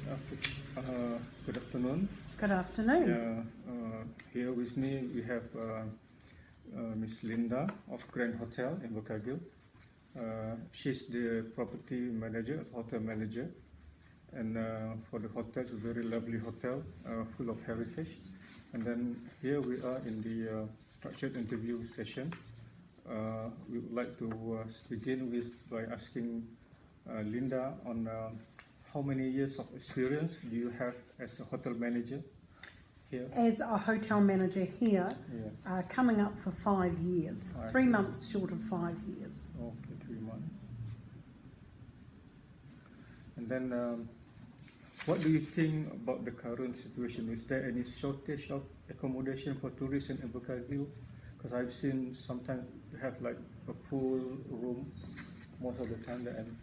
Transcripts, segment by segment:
Good afternoon. Good afternoon. Here with me we have Miss Linda of Grand Hotel in Invercargill. She's the property manager, hotel manager, and for the hotel, it's a very lovely hotel, full of heritage. And then here we are in the structured interview session. We would like to begin by asking Linda on how many years of experience do you have as a hotel manager here? As a hotel manager here, Yes. coming up for 5 years, 3 months short of 5 years. Okay, 3 months. And then, what do you think about the current situation? Is there any shortage of accommodation for tourists in Invercargill? Because I've seen sometimes you have like a full room most of the time that I've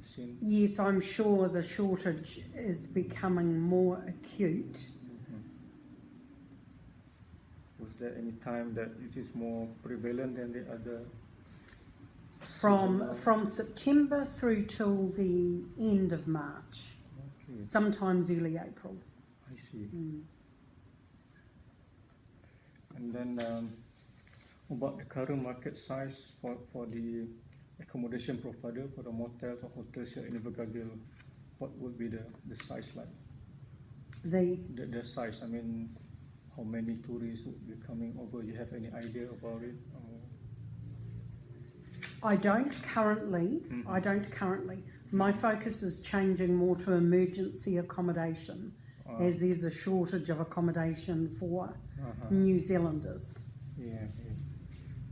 seen. Yes, I'm sure the shortage is becoming more acute. Was there any time that it is more prevalent than the other? From September through till the end of March, Okay, sometimes early April. I see. And then about the current market size for the accommodation provider for the motels or hotels here in Invercargill, what would be the size like? The size, I mean, how many tourists would be coming over? You have any idea about it? I don't currently. My focus is changing more to emergency accommodation, as there's a shortage of accommodation for New Zealanders. Yeah.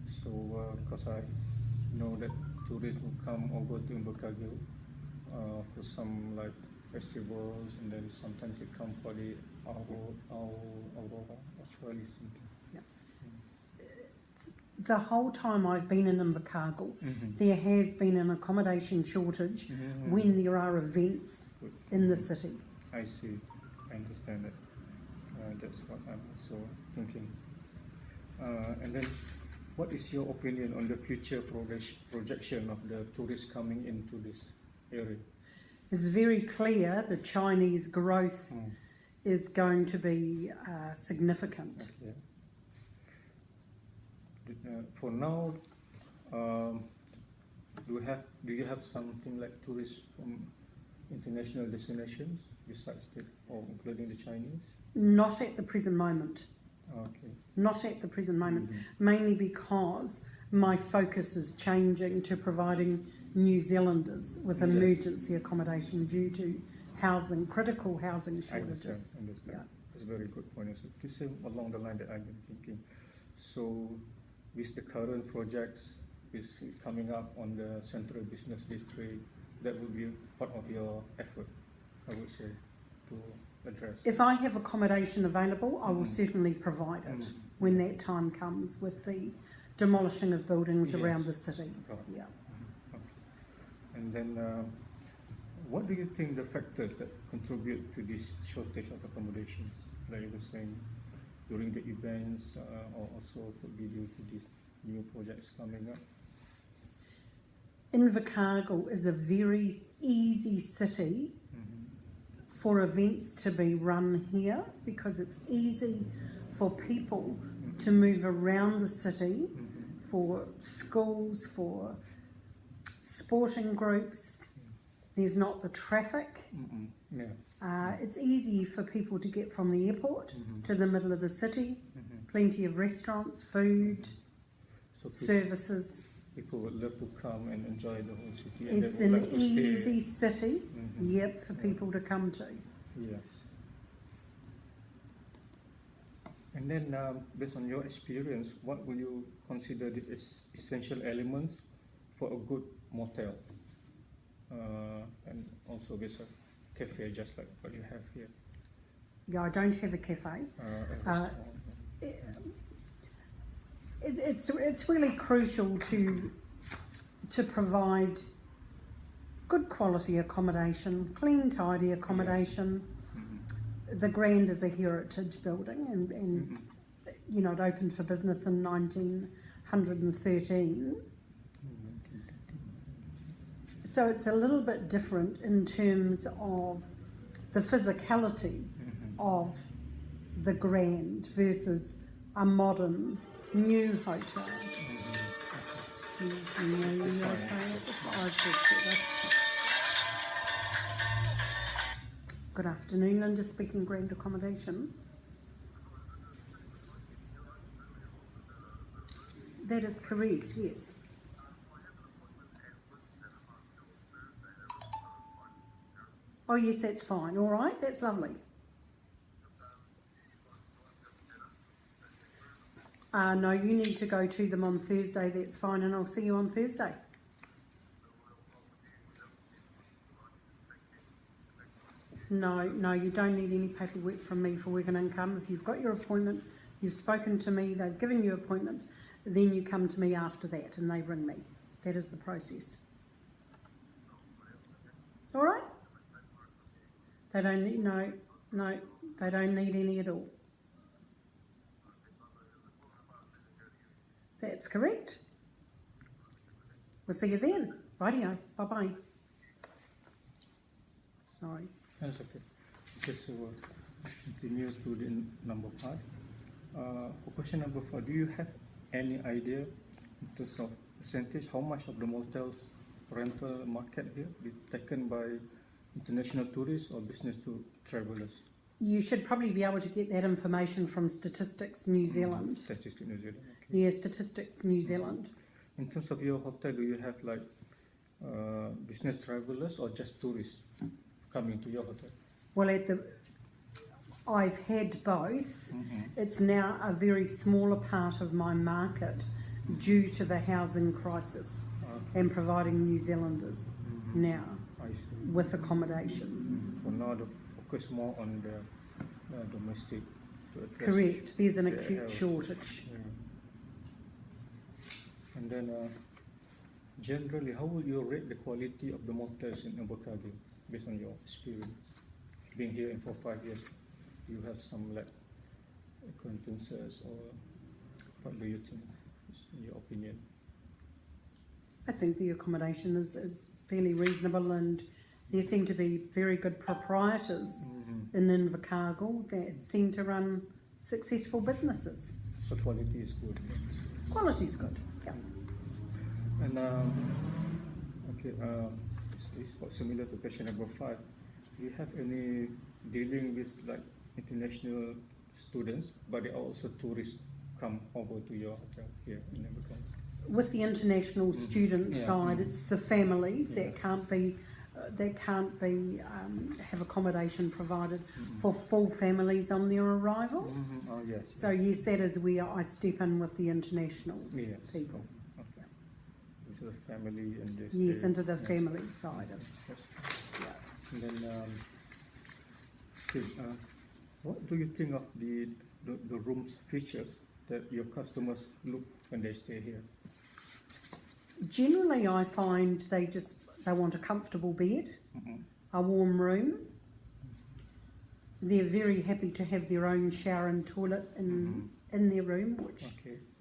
So, because I know that tourists will come over to Invercargill for some like festivals, and then sometimes they come for the Aurora Australia something. The whole time I've been in Invercargill, there has been an accommodation shortage when there are events in the city. I see. I understand that. That's what I'm also thinking. And then, what is your opinion on the future projection of the tourists coming into this area? It's very clear the Chinese growth is going to be significant. Okay. For now, do you have something like tourists from international destinations besides that, or including the Chinese? Not at the present moment. Okay. Not at the present moment, mainly because my focus is changing to providing New Zealanders with emergency accommodation due to critical housing shortages. I understand. That's a very good point. So to say along the line that I've been thinking. So with the current projects coming up on the Central Business District, that will be part of your effort, I would say, to address. If I have accommodation available, I will certainly provide it when that time comes with the demolishing of buildings around the city. Right. Yeah. Okay. And then, what do you think the factors that contribute to this shortage of accommodations? Like you were saying, during the events, or also could be due to these new projects coming up? Invercargill is a very easy city for events to be run here because it's easy for people to move around the city, for schools, for sporting groups. There's not the traffic. It's easy for people to get from the airport to the middle of the city. Plenty of restaurants, food, services. People would love to come and enjoy the whole city. And It's they would an like to stay. easy city, for people to come to. Yes. And then, based on your experience, what will you consider the essential elements for a good motel? And also with a cafe, just like what you have here. Yeah, I don't have a cafe. It's really crucial to provide good quality accommodation, clean, tidy accommodation. The Grand is a heritage building, and it opened for business in 1913. So it's a little bit different in terms of the physicality of the Grand versus a modern new hotel. Excuse me, are you okay? I've looked at this. Good afternoon, Linda speaking, Grand Accommodation. That is correct, yes. Oh yes, that's fine. All right, that's lovely. No, you need to go to them on Thursday. That's fine, and I'll see you on Thursday. No, you don't need any paperwork from me for work and income. If you've got your appointment, you've spoken to me, they've given you an appointment, then you come to me after that and they ring me. That is the process. All right? They don't need, no, they don't need any at all. That's correct. We'll see you then. Rightio. Bye-bye. Sorry. That's okay. Just continue to the number 5. For question number 4, do you have any idea in terms of percentage how much of the motel's rental market here is taken by international tourists or business to travelers? You should probably be able to get that information from Statistics New Zealand. Statistics New Zealand. Okay. Yeah, Statistics New Zealand. In terms of your hotel, do you have like business travelers or just tourists coming to your hotel? Well, I've had both. It's now a very smaller part of my market due to the housing crisis and providing New Zealanders now with accommodation. For now, the focus more on the domestic. Correct. There's an acute shortage. Yeah. And then, generally, how will you rate the quality of the motels in Invercargill based on your experience? Being here for 5 years, you have some like acquaintances, or what do you think, in your opinion? I think the accommodation is fairly reasonable, and there seem to be very good proprietors in Invercargill that seem to run successful businesses. So quality is good. Quality's good, yeah. And okay, it's quite similar to question number 5. Do you have any dealing with like international students, but they are also tourists come over to your hotel here in Invercargill? With the international student side, it's the families that can't be have accommodation provided for full families on their arrival. Oh yes. So yes, that is where I step in with the international people. Okay. Into the family and this. Yes, into the family side of. Yes. Yeah. And then, okay, what do you think of the room's features that your customers look when they stay here? Generally, I find they want a comfortable bed, a warm room. They're very happy to have their own shower and toilet in their room, which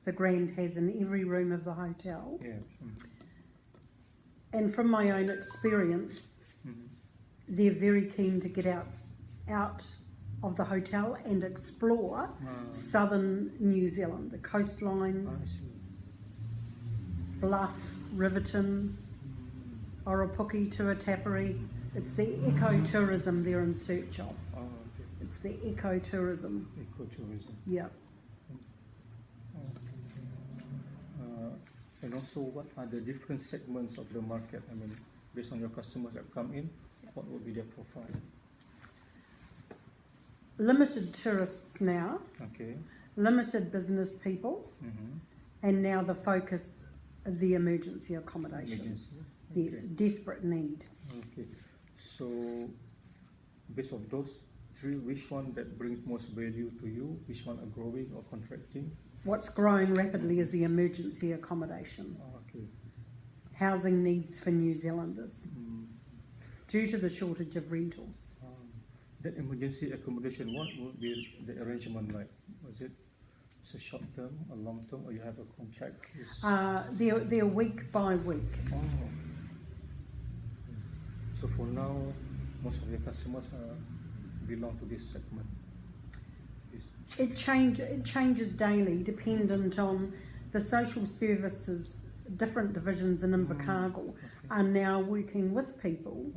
the Grand has in every room of the hotel. Yes. And from my own experience, they're very keen to get out of the hotel and explore southern New Zealand, the coastlines, Bluff, Riverton, Oropuki, Tuatapere. It's the ecotourism they're in search of. Oh, okay. It's the ecotourism. Ecotourism. Yeah. And also, what are the different segments of the market? I mean, based on your customers that come in, what would be their profile? Limited tourists now, Okay. limited business people, and now the focus of the emergency accommodation. Emergency. Yes, desperate need. Okay. So, based on those 3, which one that brings most value to you? Which one are growing or contracting? What's growing rapidly is the emergency accommodation. Okay. Housing needs for New Zealanders due to the shortage of rentals. That emergency accommodation, what would be the arrangement like? Was it a short term, a long term, or you have a contract? They're week by week. Oh. So for now, most of your customers belong to this segment? This. It changes daily, dependent on the social services. Different divisions in Invercargill are now working with people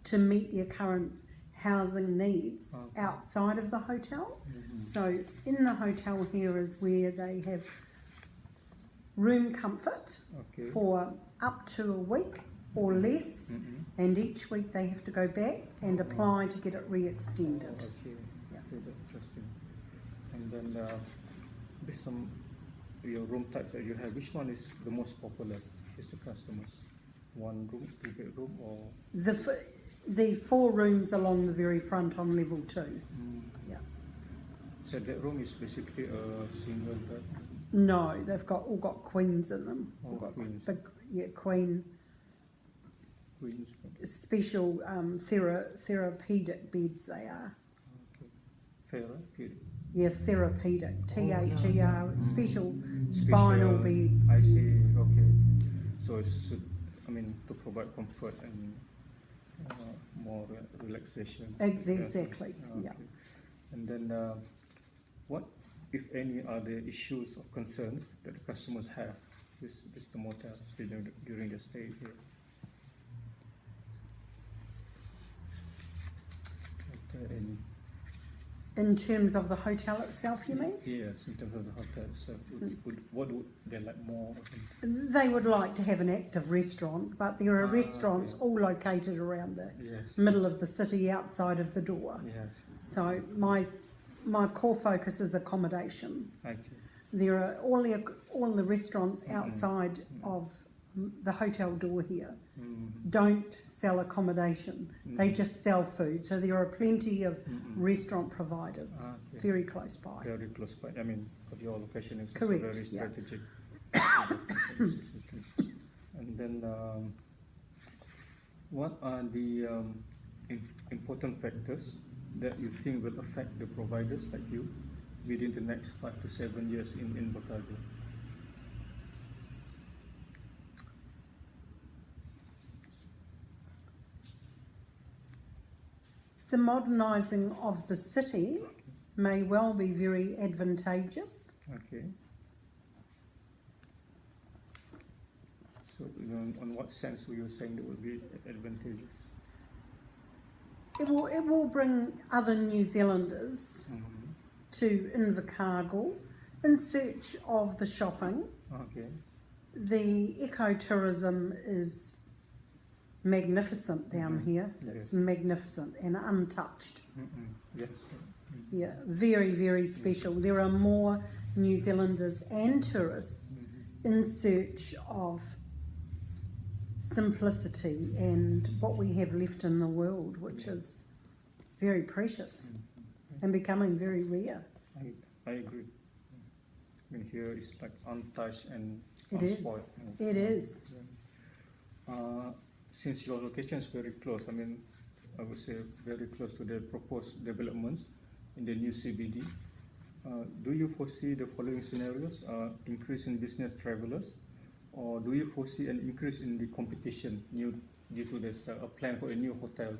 to meet their current housing needs outside of the hotel. So in the hotel here is where they have room comfort for up to a week or less, and each week they have to go back and apply to get it re-extended. Okay, okay, that's interesting. And then based on your room types that you have, which one is the most popular with the customers? One room, 2 bedroom, or? The 4 rooms along the very front on level 2. Yeah. So that room is basically a single bed? No, they've all got queens in them. Oh, got queens. big, queen. Queens. Special therapeutic beds they are. Okay. Therapeutic. Yeah, therapeutic. THER. Special spinal Special, beds. I see. Yes. Okay. So it's, I mean, to provide comfort and more relaxation. Exactly. Okay. Yeah. And then, what, if any, are the issues or concerns that the customers have with the motels during their stay here? Are there any? In terms of the hotel itself, you mean? Yes, in terms of the hotel. So, what would they like more? Or something? They would like to have an active restaurant, but there are restaurants okay. all located around the Yes. middle of the city, outside of the door. Yes. So my core focus is accommodation. Okay. There are all the restaurants outside of the hotel door here don't sell accommodation. They just sell food. So there are plenty of restaurant providers very close by. Very close by. I mean, your location is also Correct, very yeah. strategic. And then, what are the important factors that you think will affect the providers like you within the next 5 to 7 years in Invercargill? The modernising of the city may well be very advantageous. Okay. So, on what sense were you saying that would be advantageous? It will bring other New Zealanders to Invercargill in search of the shopping. Okay. The ecotourism is magnificent down here. It's magnificent and untouched. Yes. Yeah, very, very special. There are more New Zealanders and tourists in search of simplicity and what we have left in the world, which is very precious and becoming very rare. I agree. I mean, here it's like untouched and It unspoiled. is. It is. Since your location is very close, I mean, I would say very close to the proposed developments in the new CBD, do you foresee the following scenarios? Increase in business travelers, or do you foresee an increase in the competition due to this a plan for a new hotel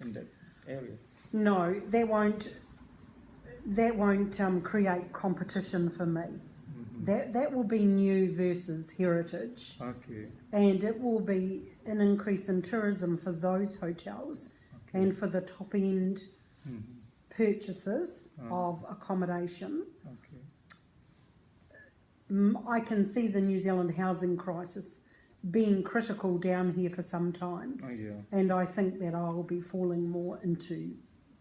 in that area? No, that won't create competition for me. That will be new versus heritage. Okay. And it will be an increase in tourism for those hotels and for the top end purchases of accommodation. Okay. I can see the New Zealand housing crisis being critical down here for some time. Oh, yeah. And I think that I will be falling more into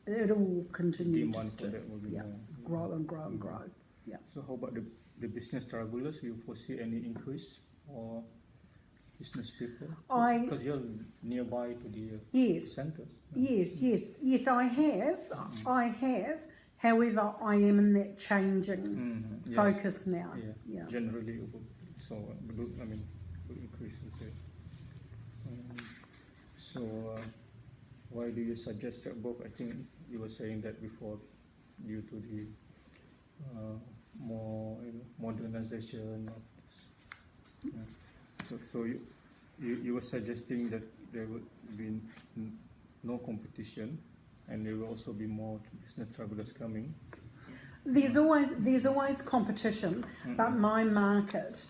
it. Will continue Demand to for that will be more. grow and grow and grow. Yeah. So how about the business travelers? You foresee any increase or business people? Because you're nearby to the centres. Yes, I have. However, I am in that changing focus now. Yeah. Generally, so I mean, will increase. So why do you suggest that both? I think you were saying that before, due to the more modernization of this. So you were suggesting that there would be no competition, and there will also be more business travelers coming. There's always competition, but my market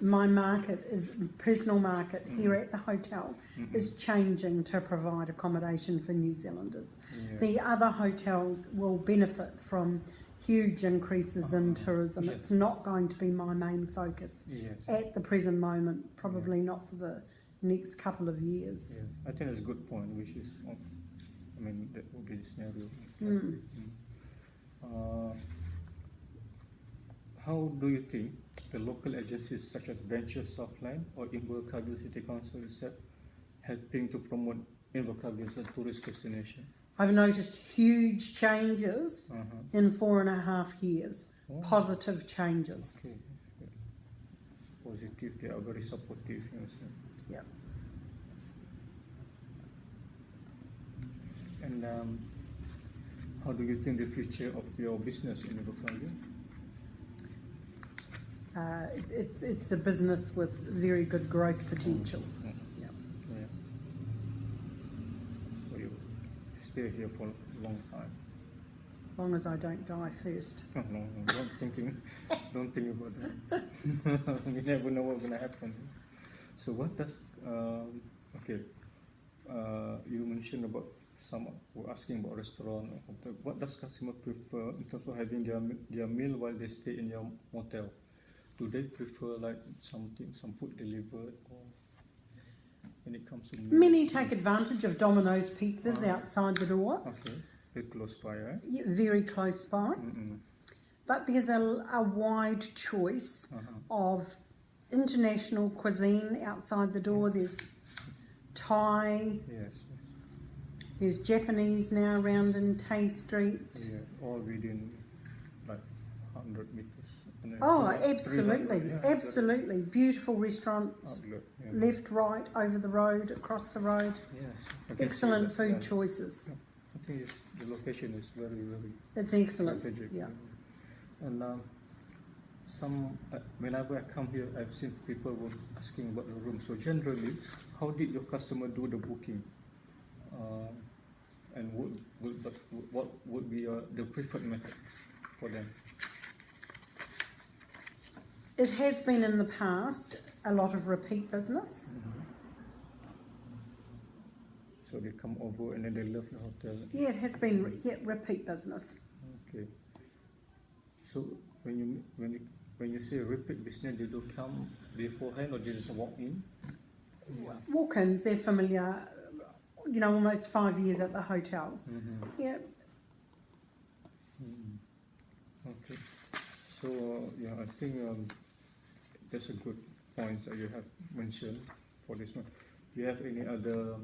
is personal market here at the hotel is changing to provide accommodation for New Zealanders. Yeah. The other hotels will benefit from huge increases in tourism. Yes. It's not going to be my main focus Yes. at the present moment, probably not for the next couple of years. Yeah. I think that's a good point, which is, I mean, that would be the scenario. How do you think the local agencies such as Ventures Southline or Invercargill City Council is helping to promote Invercargill as a tourist destination? I've noticed huge changes in 4.5 years, Oh. positive changes. Okay. Positive, they are very supportive, you know. So. Yeah. And how do you think the future of your business in Invercargill? It's a business with very good growth potential. Yeah. Yeah. So you stay here for a long time. As long as I don't die first. No, don't think about that. We never know what's gonna happen. So what does you mentioned about some were asking about restaurant or hotel. What does customer prefer in terms of having their meal while they stay in your motel? Do they prefer like some food delivered, or when it comes to meal? Many take advantage of Domino's pizzas outside the door. Okay, very close by, right? Yeah, very close by. But there's a wide choice of international cuisine outside the door. There's Thai, Yes. there's Japanese now around in Tay Street. Yeah, all within like 100 meters. And then Oh, 300, absolutely, yeah, absolutely. Beautiful restaurants, outlet, yeah. left, right, over the road, across the road. Yes. I can see Excellent that, food yeah. choices. I think the location is very, very It's excellent. strategic. Yeah. And whenever I come here, I've seen people were asking about the room. So generally, how did your customer do the booking? And what would be the preferred methods for them? It has been in the past a lot of repeat business. So they come over and then they love the hotel. Yeah, it has been repeat business. Okay. So when you say repeat business, they do come beforehand or just walk in? Walk-ins, they're familiar, almost 5 years at the hotel. Yeah, Okay. So I think that's a good point that you have mentioned for this one. Do you have any other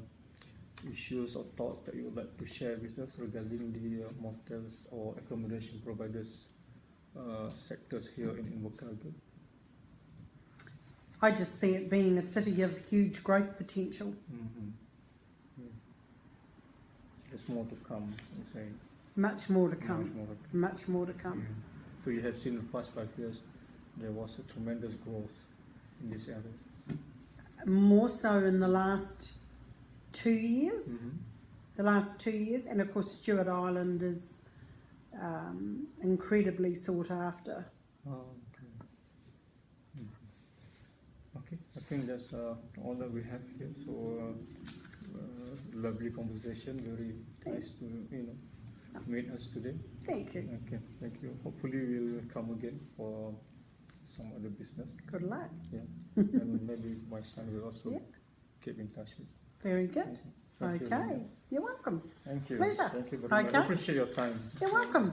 issues or thoughts that you would like to share with us regarding the motels or accommodation providers sectors here in Invercargill? I just see it being a city of huge growth potential. Yeah. There's more to come, you're saying. Much more to come. Much more to come. Much more to come. So you have seen in the past 5 years, there was a tremendous growth in this area. More so in the last 2 years. The last 2 years, and of course Stewart Island is incredibly sought after. Okay, I think that's all that we have here. So lovely conversation, very nice to meet us today. Thank you. Okay, thank you. Hopefully we'll come again for some other business. Good luck. Yeah, and maybe my son will also keep in touch with. Very good. Thank you. Okay. You're welcome. Thank you. Pleasure. Thank you very much. I appreciate your time. You're welcome.